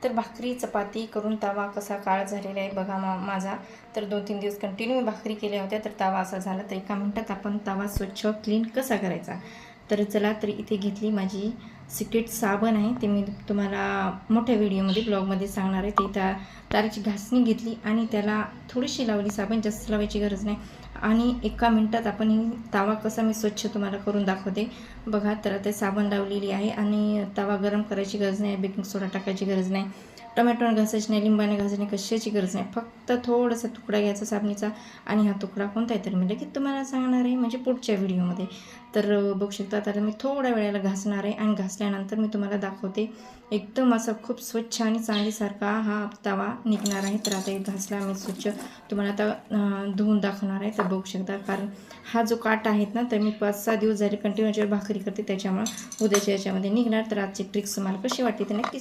तर भाकरी चपाती करून तवा कसा काळा झालेला आहे बघा माझा. तर 2-3 दिवस कंटिन्यू भाकरी केल्या होत्या तर तवा असा झाला. तर एका मिनटात आपण तवा स्वच्छ क्लीन कसा करायचा. तर चला, तर इथे घेतली माझी सिक्रेट साबण आहे, ते मी तुम्हाला मोठ्या व्हिडिओमध्ये ब्लॉगमध्ये सांगणार आहे. ते ताराची घासणी घेतली आणि त्याला थोडीशी लावली साबण, जास्त लावायची गरज नाही. आणि एका मिनटात आपण ही तवा कसा मी स्वच्छ तुम्हाला करून दाखवते बघा. तर ते साबण लावलेली आहे आणि तवा गरम करायची गरज नाही, बेकिंग सोडा टाकायची गरज नाही, टोमॅटोने घासायची नाही, लिंबाने घासायची नाही, कशाची गरज नाही. फक्त थोडासा तुकडा घ्यायचा साबणीचा आणि हा तुकडा कोणता आहे तर मी लगेच तुम्हाला सांगणार आहे, म्हणजे पुढच्या व्हिडिओमध्ये. तर बघू शकता, तर मी थोड्या वेळेला घासणार आहे आणि घासल्यानंतर मी तुम्हाला दाखवते एकदम असा खूप स्वच्छ आणि चांदीसारखा हा तवा निघणार आहे. तर आता एक घासला मी स्वच्छ, तुम्हाला आता धुवून दाखवणार आहे. तर बघू शकता, कारण हा जो काटा आहेत ना, तर मी 5-6 दिवस झाले कंटिन्यू भाकरी करते, त्याच्यामुळं उद्याच्या याच्यामध्ये निघणार. तर आजची ट्रिक्स तुम्हाला कशी वाटते ते नक्कीच